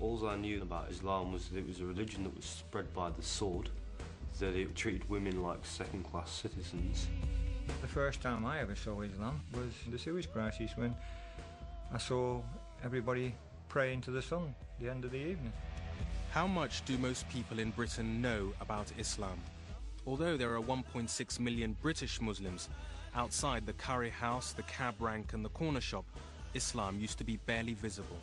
All I knew about Islam was that it was a religion that was spread by the sword, that it treated women like second-class citizens. The first time I ever saw Islam was the Suez Crisis, when I saw everybody praying to the sun at the end of the evening. How much do most people in Britain know about Islam? Although there are 1.6 million British Muslims, outside the curry house, the cab rank and the corner shop, Islam used to be barely visible.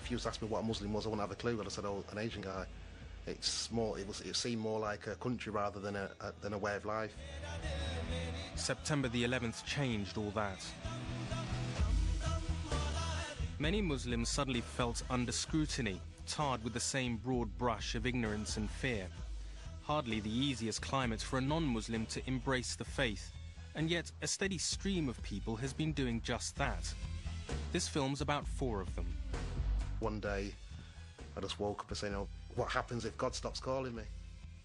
If you asked me what a Muslim was, I wouldn't have a clue. I'd have said, oh, an Asian guy. It seemed more like a country rather than a way of life. September the 11th changed all that. Many Muslims suddenly felt under scrutiny, tarred with the same broad brush of ignorance and fear. Hardly the easiest climate for a non-Muslim to embrace the faith, and yet a steady stream of people has been doing just that. This film's about 4 of them. One day, I just woke up and said, oh, what happens if God stops calling me?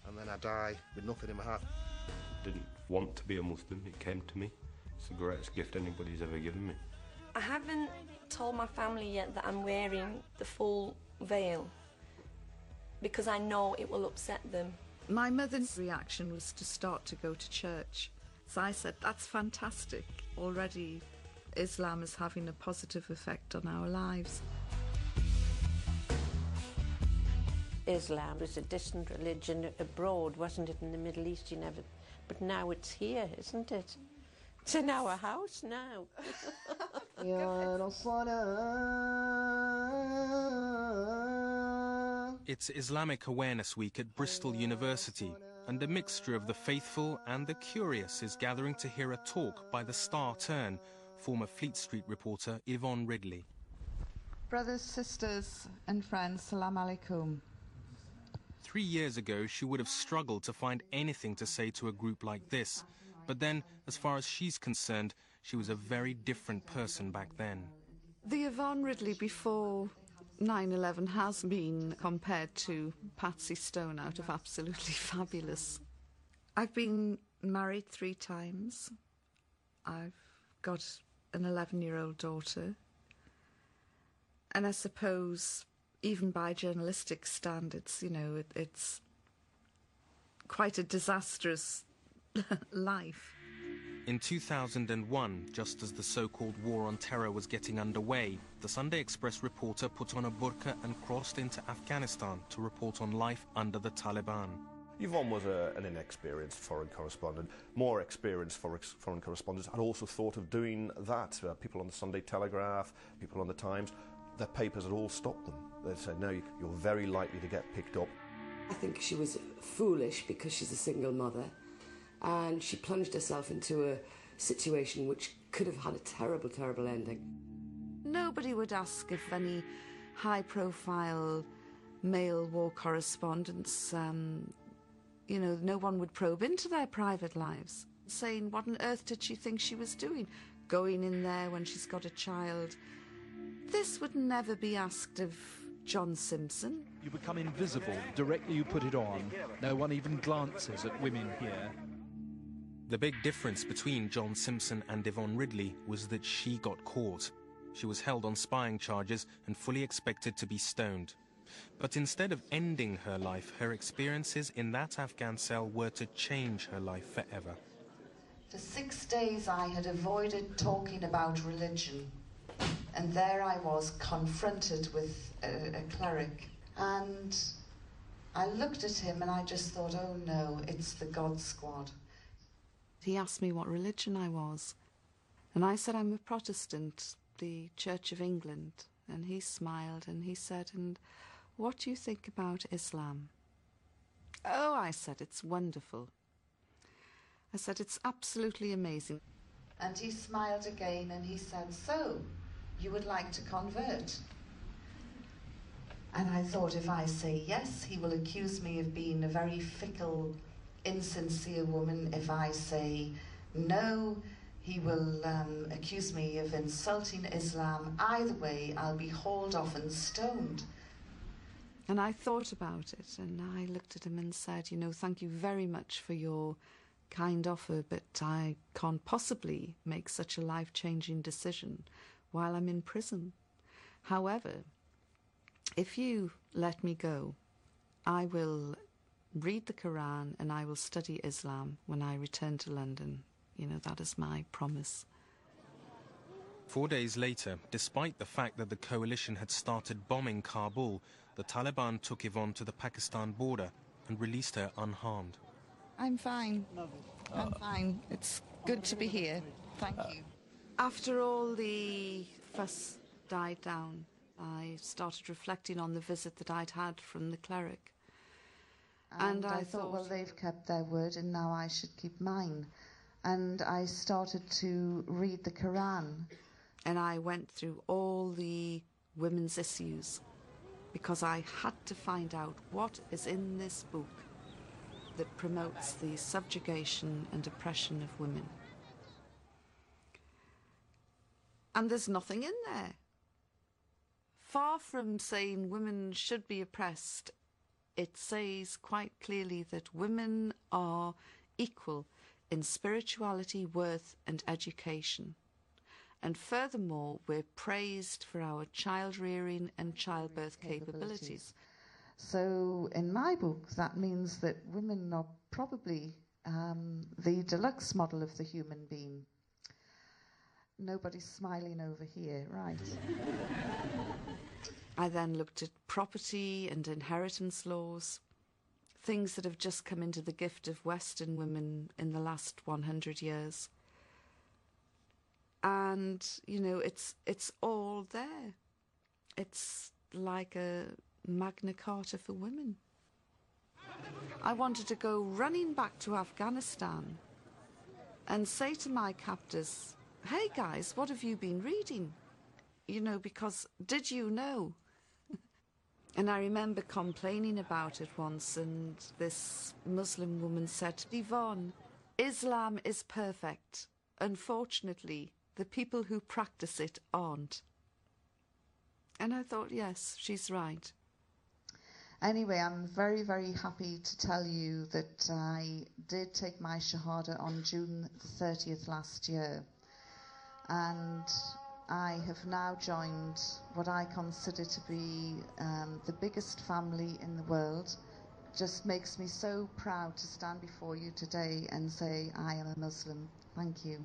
And then I die with nothing in my heart. I didn't want to be a Muslim, it came to me. It's the greatest gift anybody's ever given me. I haven't told my family yet that I'm wearing the full veil, because I know it will upset them. My mother's reaction was to start to go to church. So I said, that's fantastic. Already Islam is having a positive effect on our lives. Islam was a distant religion abroad, wasn't it, in the Middle East? You never, but now it's here, isn't it? It's in our house now. It's Islamic Awareness Week at Bristol University, and a mixture of the faithful and the curious is gathering to hear a talk by the Star Turn, former Fleet Street reporter Yvonne Ridley. Brothers, sisters and friends, salam alaikum. 3 years ago, she would have struggled to find anything to say to a group like this. But then, as far as she's concerned, she was a very different person back then. The Yvonne Ridley before 9/11 has been compared to Patsy Stone out of Absolutely Fabulous. I've been married 3 times. I've got an 11-year-old daughter. And I suppose, even by journalistic standards, you know, it's quite a disastrous life. In 2001, just as the so-called war on terror was getting underway, the Sunday Express reporter put on a burqa and crossed into Afghanistan to report on life under the Taliban. Yvonne was an inexperienced foreign correspondent. More experienced foreign correspondents had also thought of doing that. People on the Sunday Telegraph, people on the Times, their papers had all stopped them. They said, no, you're very likely to get picked up. I think she was foolish because she's a single mother, and she plunged herself into a situation which could have had a terrible, terrible ending. Nobody would ask if any high-profile male war correspondents, you know, no one would probe into their private lives, saying, what on earth did she think she was doing, going in there when she's got a child? This would never be asked of John Simpson. You become invisible directly you put it on. No one even glances at women here. The big difference between John Simpson and Yvonne Ridley was that she got caught. She was held on spying charges and fully expected to be stoned. But instead of ending her life, her experiences in that Afghan cell were to change her life forever. For 6 days I had avoided talking about religion. And there I was, confronted with a cleric. And I looked at him and I just thought, oh no, it's the God Squad. He asked me what religion I was. And I said, I'm a Protestant, the Church of England. And he smiled and he said, and what do you think about Islam? Oh, I said, it's wonderful. I said, it's absolutely amazing. And he smiled again and he said, so, you would like to convert? And I thought, if I say yes, he will accuse me of being a very fickle, insincere woman. If I say no, he will accuse me of insulting Islam. Either way, I'll be hauled off and stoned. And I thought about it, and I looked at him and said, you know, thank you very much for your kind offer, but I can't possibly make such a life-changing decision while I'm in prison. However, if you let me go, I will read the Quran and I will study Islam when I return to London. You know, that is my promise. 4 days later, despite the fact that the coalition had started bombing Kabul, the Taliban took Yvonne to the Pakistan border and released her unharmed. I'm fine. I'm fine. It's good to be here. Thank you. After all the fuss died down, I started reflecting on the visit that I'd had from the cleric. And I thought, well, they've kept their word and now I should keep mine. And I started to read the Quran. And I went through all the women's issues because I had to find out what is in this book that promotes the subjugation and oppression of women. And there's nothing in there. Far from saying women should be oppressed, it says quite clearly that women are equal in spirituality, worth and education. And furthermore, we're praised for our child-rearing and childbirth capabilities. So in my book, that means that women are probably the deluxe model of the human being. Nobody's smiling over here, right? I then looked at property and inheritance laws, things that have just come into the gift of Western women in the last 100 years. And, you know, it's all there. It's like a Magna Carta for women. I wanted to go running back to Afghanistan and say to my captors, hey guys, what have you been reading? You know, because did you know? And I remember complaining about it once, and this Muslim woman said, Yvonne, Islam is perfect. Unfortunately, the people who practice it aren't. And I thought, yes, she's right. Anyway, I'm very, very happy to tell you that I did take my Shahada on June the 30th last year. And I have now joined what I consider to be the biggest family in the world. Just makes me so proud to stand before you today and say I am a Muslim. Thank you.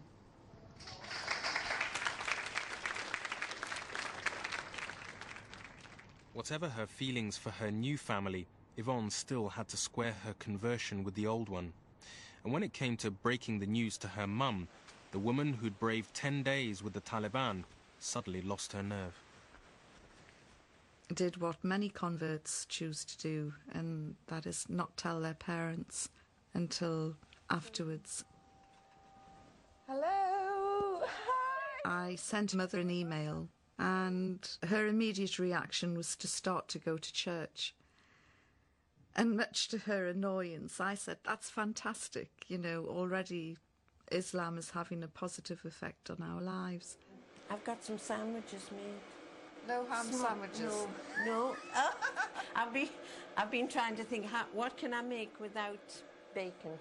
Whatever her feelings for her new family, Yvonne still had to square her conversion with the old one. And when it came to breaking the news to her mum, the woman who'd braved 10 days with the Taliban suddenly lost her nerve. Did what many converts choose to do, and that is not tell their parents until afterwards. Hello! Hi! I sent Mother an email, and her immediate reaction was to start to go to church. And much to her annoyance, I said, that's fantastic, you know, already Islam is having a positive effect on our lives. I've got some sandwiches made. No ham sandwiches? No. I've been trying to think, what can I make without bacon?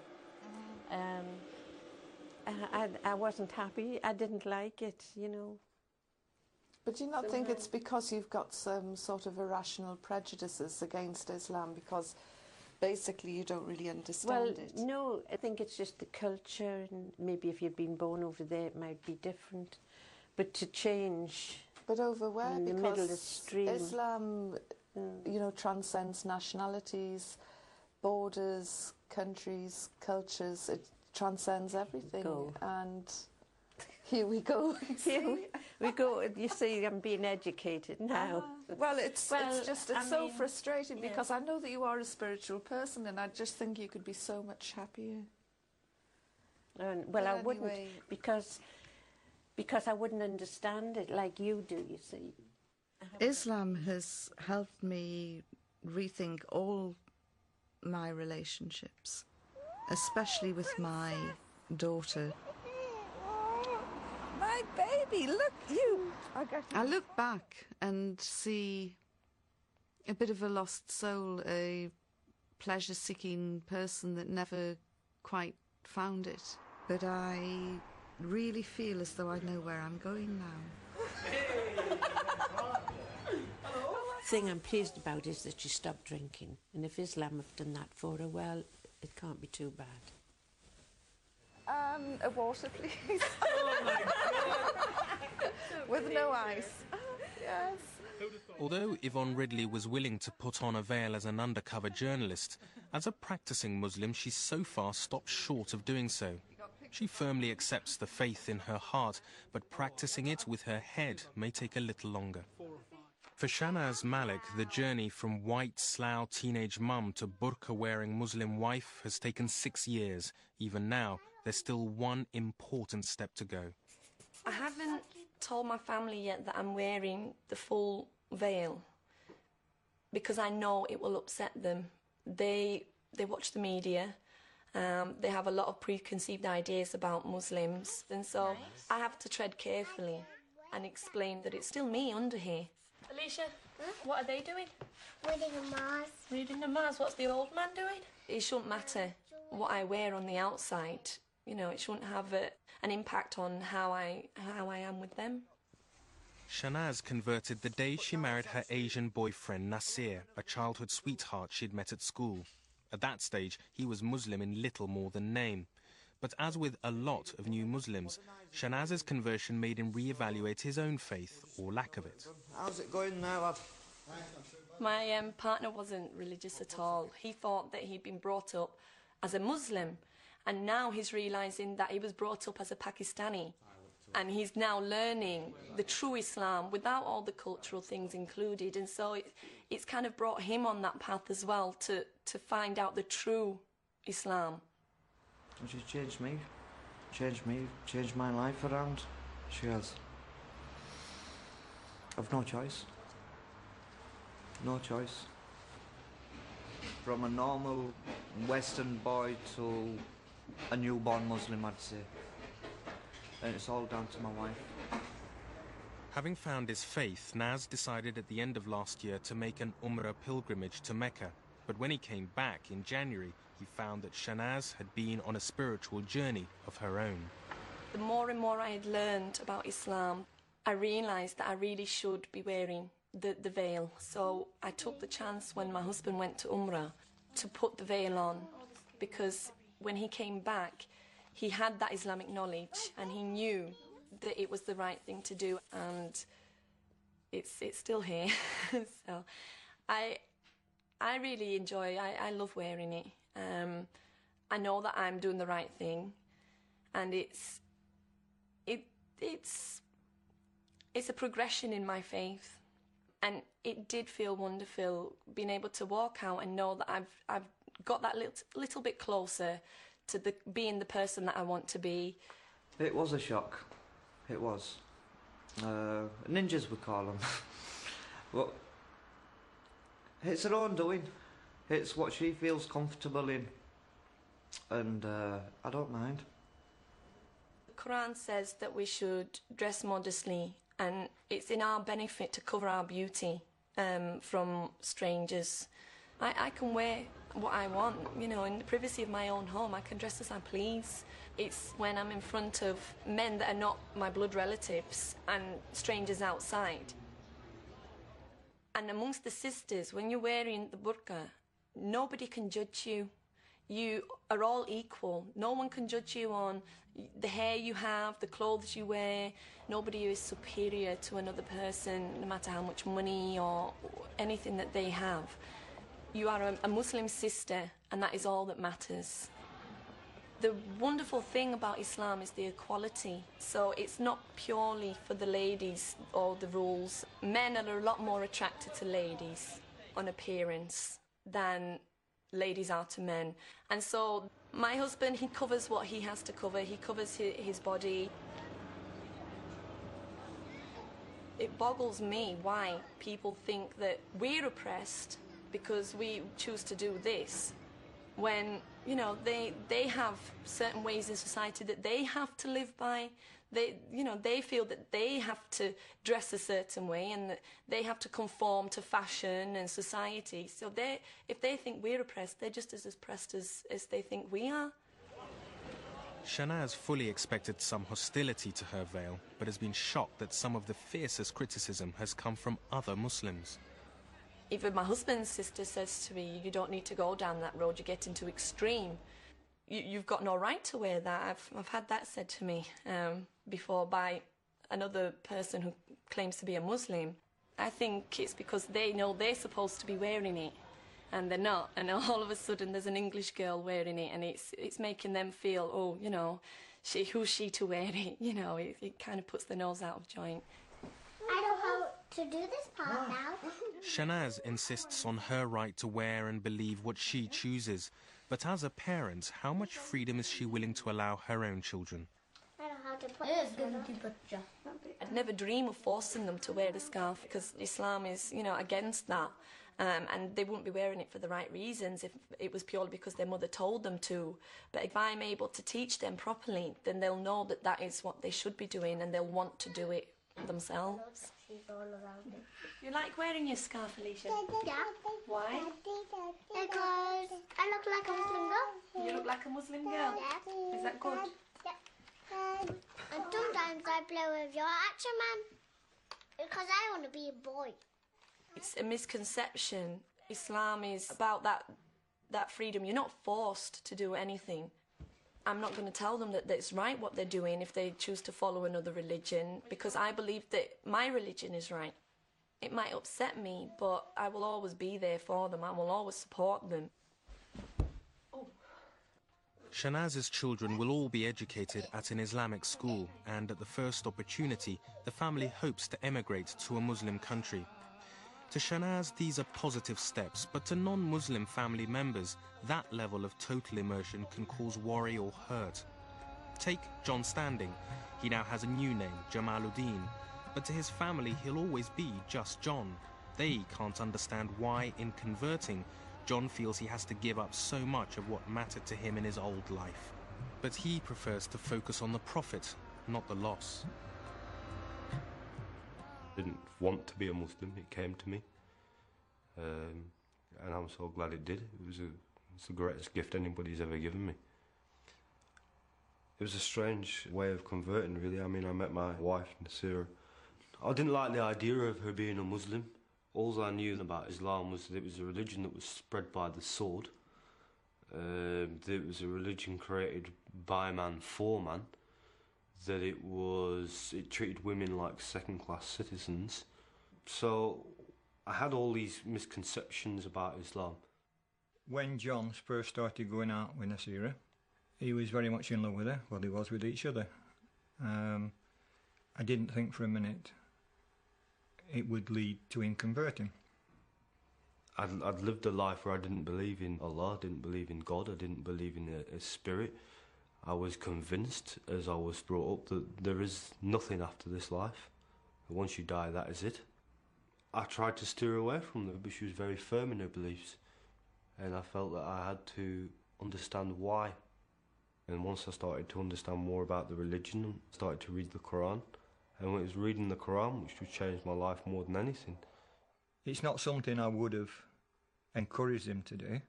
I wasn't happy. I didn't like it, you know. But do you not think it's because you've got some sort of irrational prejudices against Islam, because basically you don't really understand it? Well, no, I think it's just the culture, and maybe if you'd been born over there it might be different. But to change... But over where? In the because middle of the stream. Islam, you know, transcends nationalities, borders, countries, cultures. It transcends everything. And here we go. Here we go. You see, I'm being educated now. Well, it's so frustrating because I know that you are a spiritual person, and I just think you could be so much happier. Well, I wouldn't, because I wouldn't understand it like you do, you see. Islam has helped me rethink all my relationships, especially with my daughter. My baby, look, you! I look back and see a bit of a lost soul, a pleasure-seeking person that never quite found it. But I really feel as though I know where I'm going now. thing I'm pleased about is that she stopped drinking. And if Islam have done that for her, well, it can't be too bad. A water, please. Oh my God! With no ice. Yes. Although Yvonne Ridley was willing to put on a veil as an undercover journalist, as a practicing Muslim, she's so far stopped short of doing so. She firmly accepts the faith in her heart, but practicing it with her head may take a little longer. For Shanaz Malik, the journey from white slough teenage mum to burqa-wearing Muslim wife has taken 6 years. Even now, there's still one important step to go. I haven't told my family yet that I'm wearing the full veil because I know it will upset them. They watch the media. They have a lot of preconceived ideas about Muslims, and so I have to tread carefully and explain that it's still me under here. Alicia, what are they doing? Reading a Mars. Reading a Mars. What's the old man doing? It shouldn't matter what I wear on the outside. You know, it shouldn't have an impact on how I am with them. Shanaz converted the day she married her Asian boyfriend Nasir, a childhood sweetheart she'd met at school. At that stage, he was Muslim in little more than name. But as with a lot of new Muslims, Shanaz's conversion made him re-evaluate his own faith, or lack of it. How's it going now, lad? My partner wasn't religious at all. He thought that he'd been brought up as a Muslim, and now he's realising that he was brought up as a Pakistani. And he's now learning the true Islam without all the cultural things included. And so it's kind of brought him on that path as well to find out the true Islam. She's changed me, changed my life around. She has. I've no choice. No choice. From a normal Western boy to a newborn Muslim, I'd say. And it's all down to my wife. Having found his faith, Naz decided at the end of last year to make an Umrah pilgrimage to Mecca. But when he came back in January, he found that Shanaz had been on a spiritual journey of her own. The more and more I had learned about Islam, I realised that I really should be wearing the veil. So I took the chance when my husband went to Umrah to put the veil on, because when he came back, he had that Islamic knowledge and he knew that it was the right thing to do, and it's still here. So I really enjoy, I love wearing it. I know that I'm doing the right thing, and it's a progression in my faith, and it did feel wonderful being able to walk out and know that I've got that little bit closer to being the person that I want to be. It was a shock. It was. Ninjas, we call them. But it's her own doing. It's what she feels comfortable in. And I don't mind. The Quran says that we should dress modestly, and it's in our benefit to cover our beauty from strangers. I can wear what I want, you know, in the privacy of my own home. I can dress as I please. It's when I'm in front of men that are not my blood relatives and strangers outside. And amongst the sisters, when you're wearing the burqa, nobody can judge you. You are all equal. No one can judge you on the hair you have, the clothes you wear. Nobody is superior to another person, no matter how much money or anything that they have. You are a Muslim sister, and that is all that matters. The wonderful thing about Islam is the equality. So it's not purely for the ladies or the rules. Men are a lot more attracted to ladies on appearance than ladies are to men. And so my husband, he covers what he has to cover. He covers his body. It boggles me why people think that we're oppressed because we choose to do this, when, you know, they have certain ways in society that they have to live by. They feel that they have to dress a certain way and that they have to conform to fashion and society. So if they think we're oppressed, they're just as oppressed as they think we are. Shanaz fully expected some hostility to her veil, but has been shocked that some of the fiercest criticism has come from other Muslims. Even my husband's sister says to me, you don't need to go down that road, you're getting too extreme. You've got no right to wear that. I've had that said to me before by another person who claims to be a Muslim. I think it's because they know they're supposed to be wearing it and they're not, and all of a sudden there's an English girl wearing it, and it's making them feel, oh, you know, who's she to wear it? You know, it kind of puts their nose out of joint. I know how to do this part now. Shanaz insists on her right to wear and believe what she chooses. But as a parent, how much freedom is she willing to allow her own children? I know how to put it. I'd never dream of forcing them to wear the scarf because Islam is, you know, against that. And they wouldn't be wearing it for the right reasons if it was purely because their mother told them to. But if I'm able to teach them properly, then they'll know that that is what they should be doing and they'll want to do it themselves. You like wearing your scarf, Alicia? Yeah. Why? Because I look like a Muslim girl. You look like a Muslim girl? Yeah. Is that good? Yeah. And sometimes I play with your action man because I want to be a boy. It's a misconception. Islam is about that freedom. You're not forced to do anything. I'm not going to tell them that it's right what they're doing if they choose to follow another religion, because I believe that my religion is right. It might upset me, but I will always be there for them. I will always support them. Shanaz's children will all be educated at an Islamic school, and at the first opportunity, the family hopes to emigrate to a Muslim country. To Shanaz, these are positive steps, but to non-Muslim family members, that level of total immersion can cause worry or hurt. Take John Standing. He now has a new name, Jamaluddin, but to his family he'll always be just John. They can't understand why, in converting, John feels he has to give up so much of what mattered to him in his old life. But he prefers to focus on the profit, not the loss. I didn't want to be a Muslim, it came to me. And I'm so glad it did. It's the greatest gift anybody's ever given me. It was a strange way of converting, really. I mean, I met my wife, Nasira. I didn't like the idea of her being a Muslim. All I knew about Islam was that it was a religion that was spread by the sword. That it was a religion created by man for man. That it treated women like second-class citizens. So I had all these misconceptions about Islam. When John first started going out with Nasira, he was very much in love with her, well, they was with each other. I didn't think for a minute it would lead to him converting. I'd lived a life where I didn't believe in Allah, I didn't believe in God, I didn't believe in a spirit. I was convinced, as I was brought up, that there is nothing after this life. Once you die, that is it. I tried to steer away from her, but she was very firm in her beliefs. And I felt that I had to understand why. And once I started to understand more about the religion, I started to read the Quran. And when it was reading the Quran, which would change my life more than anything. It's not something I would have encouraged him to do,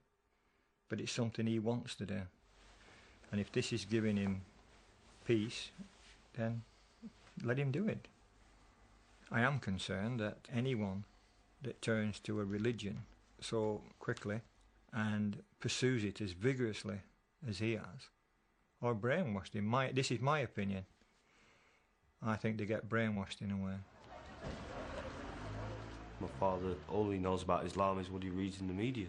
but it's something he wants to do. And if this is giving him peace, then let him do it. I am concerned that anyone that turns to a religion so quickly and pursues it as vigorously as he has are brainwashed. This is my opinion. I think they get brainwashed in a way. My father, all he knows about Islam is what he reads in the media.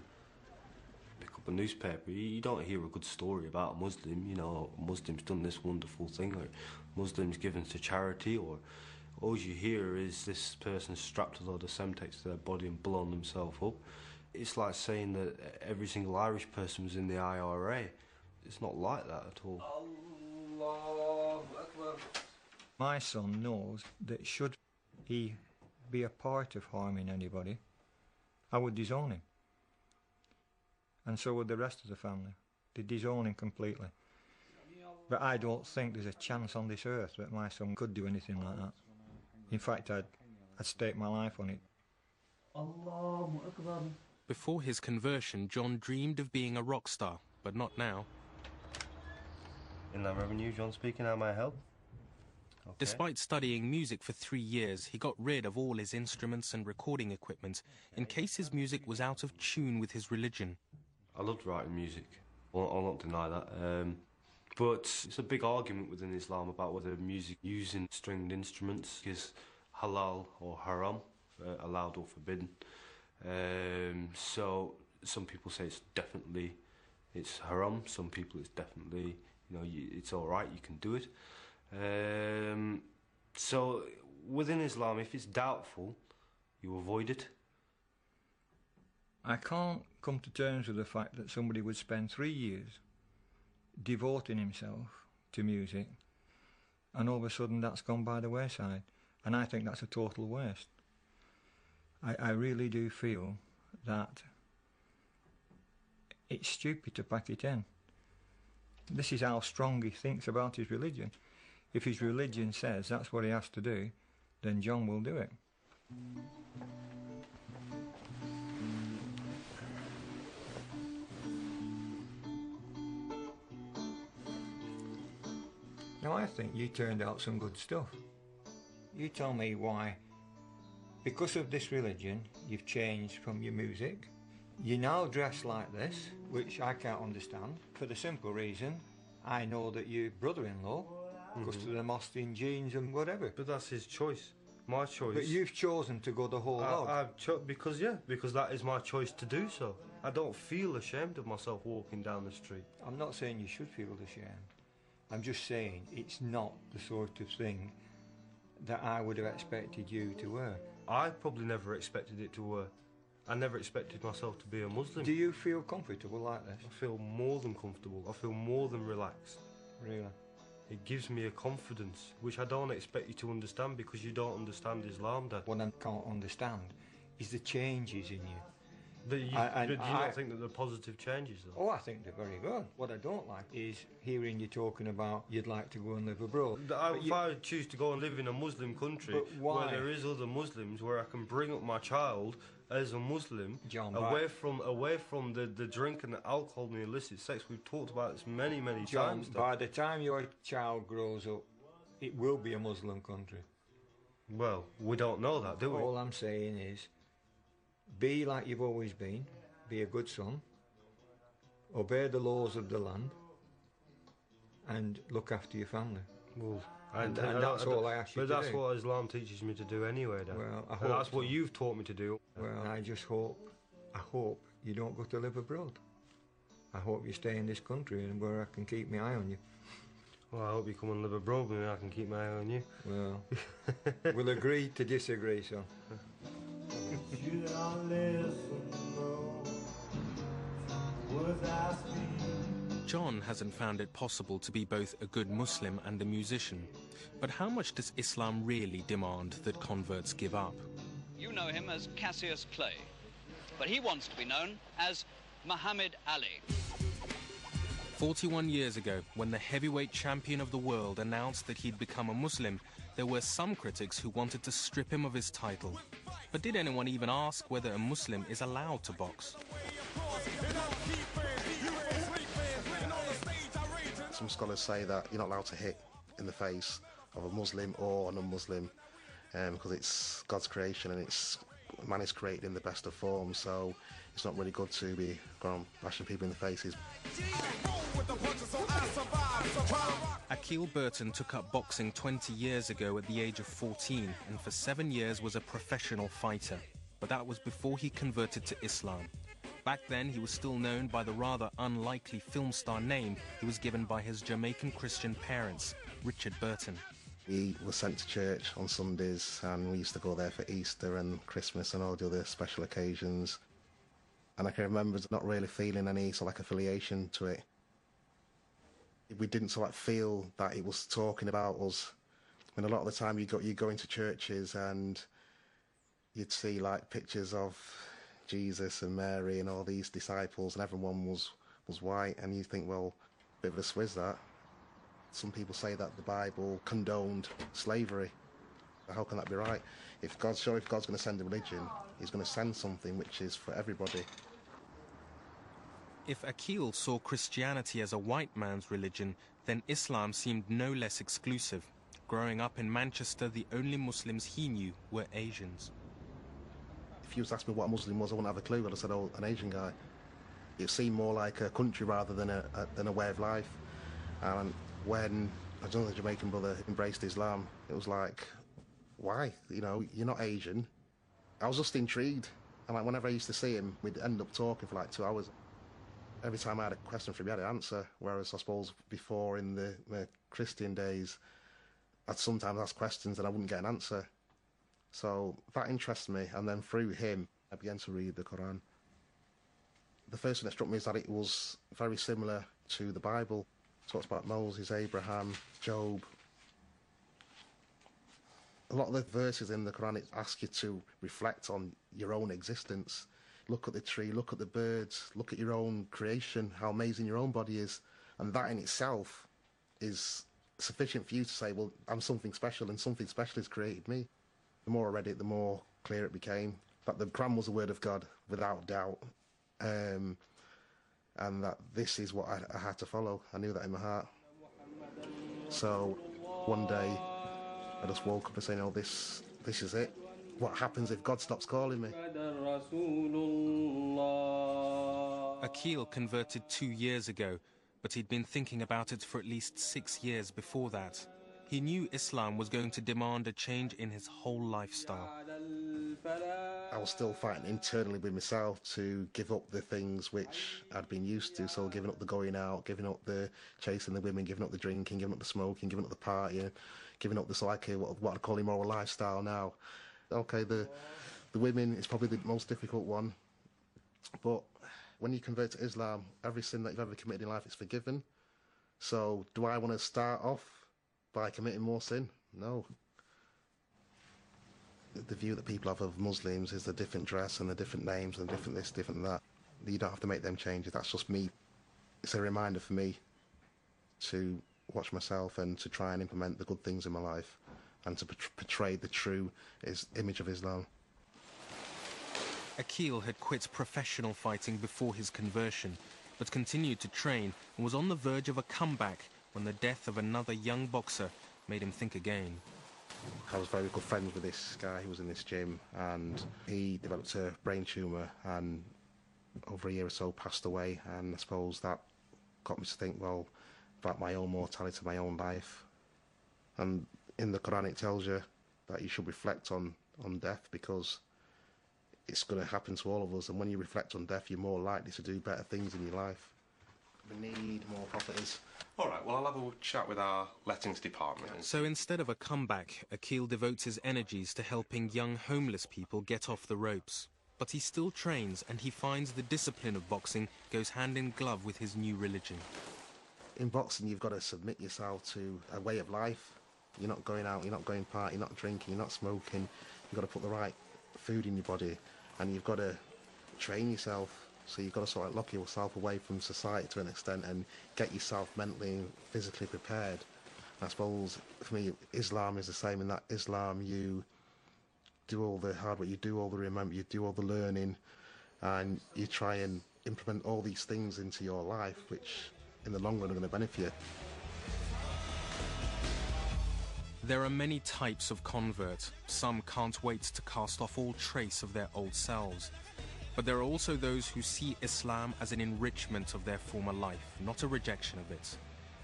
Pick up a newspaper, you don't hear a good story about a Muslim, you know, a Muslim's done this wonderful thing, or Muslims given to charity, or all you hear is this person strapped a load of Semtex to their body and blown themselves up. It's like saying that every single Irish person was in the IRA. It's not like that at all. Allahu Akbar. My son knows that should he be a part of harming anybody, I would disown him. And so would the rest of the family. They'd disown him completely. But I don't think there's a chance on this earth that my son could do anything like that. In fact, I'd stake my life on it. Allahu Akbar. Before his conversion, John dreamed of being a rock star, but not now. Inland Revenue, John speaking, how may I help? Okay. Despite studying music for 3 years, he got rid of all his instruments and recording equipment in case his music was out of tune with his religion. I loved writing music. I'll not deny that. But it's a big argument within Islam about whether music using stringed instruments is halal or haram, allowed or forbidden. So some people say it's haram. Some people it's definitely, it's all right. You can do it. So within Islam, if it's doubtful, you avoid it. I can't come to terms with the fact that somebody would spend 3 years devoting himself to music and all of a sudden that's gone by the wayside. And I think that's a total waste. I really do feel that it's stupid to pack it in. This is how strong he thinks about his religion. If his religion says that's what he has to do, then John will do it. Now I think you turned out some good stuff. You tell me why, because of this religion, you've changed from your music. You now dress like this, which I can't understand, for the simple reason I know that your brother-in-law goes to the mosque in jeans and whatever. But that's his choice, my choice. But you've chosen to go the whole hog. Because that is my choice to do so. I don't feel ashamed of myself walking down the street. I'm not saying you should feel ashamed. I'm just saying it's not the sort of thing that I would have expected you to wear. I probably never expected it to wear. I never expected myself to be a Muslim. Do you feel comfortable like this? I feel more than comfortable. I feel more than relaxed. Really? It gives me a confidence, which I don't expect you to understand because you don't understand Islam, Dad. What I can't understand is the changes in you. Do you not think that they're positive changes, though? Oh, I think they're very good. What I don't like is hearing you talking about you'd like to go and live abroad. If I choose to go and live in a Muslim country where there is other Muslims, where I can bring up my child as a Muslim, John, away from the drink and the alcohol and the illicit sex, we've talked about this many John, times. By the time your child grows up, it will be a Muslim country. Well, we don't know that, do we? All I'm saying is, be like you've always been, be a good son, obey the laws of the land, and look after your family. Well, and that's all I ask you to do. But that's what Islam teaches me to do anyway, Dad. Well, I and hope that's what so. you've taught me to do. Well, I hope you don't go to live abroad. I hope you stay in this country and where I can keep my eye on you. Well, I hope you come and live abroad with me, I can keep my eye on you. Well, we'll agree to disagree, son. John hasn't found it possible to be both a good Muslim and a musician. But how much does Islam really demand that converts give up? You know him as Cassius Clay, but he wants to be known as Muhammad Ali. 41 years ago, when the heavyweight champion of the world announced that he'd become a Muslim, there were some critics who wanted to strip him of his title. But did anyone even ask whether a Muslim is allowed to box? Some scholars say that you're not allowed to hit in the face of a Muslim or a non-Muslim because it's God's creation and man is created in the best of forms, so it's not really good to be going bashing people in the faces. Akil Burton took up boxing 20 years ago at the age of 14 and for 7 years was a professional fighter. But that was before he converted to Islam. Back then, he was still known by the rather unlikely film star name he was given by his Jamaican Christian parents, Richard Burton. We were sent to church on Sundays and we used to go there for Easter and Christmas and all the other special occasions. And I can remember not really feeling any sort of affiliation to it. We didn't sort of feel that it was talking about us. I mean, a lot of the time you go into churches and you'd see like pictures of Jesus and Mary and all these disciples and everyone was white, and you think, well, a bit of a swizz that. Some people say that the Bible condoned slavery. How can that be right? If God's going to send a religion, he's going to send something which is for everybody. If Akil saw Christianity as a white man's religion, then Islam seemed no less exclusive. Growing up in Manchester, the only Muslims he knew were Asians. If you was to ask me what a Muslim was, I wouldn't have a clue. I'd have said, oh, an Asian guy. It seemed more like a country rather than a way of life. And when the Jamaican brother embraced Islam, it was like, why? You know, you're not Asian. I was just intrigued. And like, whenever I used to see him, we'd end up talking for like 2 hours. Every time I had a question for him, he had an answer. Whereas I suppose before, in the Christian days, I'd sometimes ask questions and I wouldn't get an answer. So that interested me. And then through him, I began to read the Quran. The first thing that struck me is that it was very similar to the Bible. It talks about Moses, Abraham, Job. A lot of the verses in the Quran ask you to reflect on your own existence. Look at the tree, look at the birds, look at your own creation, how amazing your own body is. And that in itself is sufficient for you to say, well, I'm something special and something special has created me. The more I read it, the more clear it became that the Quran was the word of God, without doubt. And that this is what I had to follow. I knew that in my heart. So one day I just woke up and said, oh, this is it. What happens if God stops calling me? Akil converted 2 years ago, but he'd been thinking about it for at least 6 years before that. He knew Islam was going to demand a change in his whole lifestyle. I was still fighting internally with myself to give up the things which I'd been used to. So giving up the going out, giving up the chasing the women, giving up the drinking, giving up the smoking, giving up the partying, giving up the what I'd call immoral lifestyle now. Okay, the women is probably the most difficult one. But when you convert to Islam, every sin that you've ever committed in life is forgiven. So do I want to start off by committing more sin? No. The view that people have of Muslims is the different dress and the different names and different this, different that. You don't have to make them changes. That's just me. It's a reminder for me to watch myself and to try and implement the good things in my life and to portray the true image of Islam. Akil had quit professional fighting before his conversion, but continued to train and was on the verge of a comeback when the death of another young boxer made him think again. I was very good friends with this guy who was in this gym, and he developed a brain tumour and over a year or so passed away, and I suppose that got me to think, well, about my own mortality, my own life. And in the Quran it tells you that you should reflect on death, because it's going to happen to all of us, and when you reflect on death you're more likely to do better things in your life. We need more properties. All right, well, I'll have a chat with our lettings department. So instead of a comeback, Akil devotes his energies to helping young homeless people get off the ropes. But he still trains, and he finds the discipline of boxing goes hand in glove with his new religion. In boxing, you've got to submit yourself to a way of life. You're not going out, you're not going party, you're not drinking, you're not smoking. You've got to put the right food in your body, and you've got to train yourself. So you've got to sort of lock yourself away from society to an extent and get yourself mentally and physically prepared. I suppose, for me, Islam is the same in that Islam, you do all the hard work, you do all the remember, you do all the learning, and you try and implement all these things into your life, which in the long run are going to benefit you. There are many types of convert. Some can't wait to cast off all trace of their old selves. But there are also those who see Islam as an enrichment of their former life, not a rejection of it.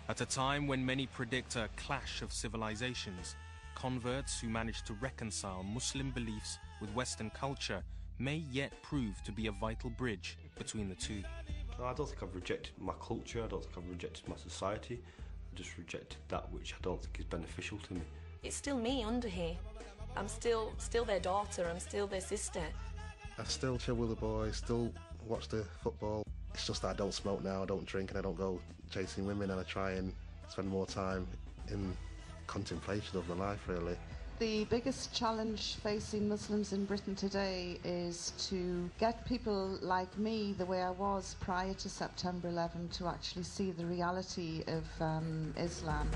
At a time when many predict a clash of civilizations, converts who manage to reconcile Muslim beliefs with Western culture may yet prove to be a vital bridge between the two. No, I don't think I've rejected my culture, I don't think I've rejected my society. I've just rejected that which I don't think is beneficial to me. It's still me under here. I'm still their daughter, I'm still their sister. I still chill with the boys, still watch the football. It's just that I don't smoke now, I don't drink, and I don't go chasing women, and I try and spend more time in contemplation of my life, really. The biggest challenge facing Muslims in Britain today is to get people like me, the way I was prior to September 11, to actually see the reality of Islam.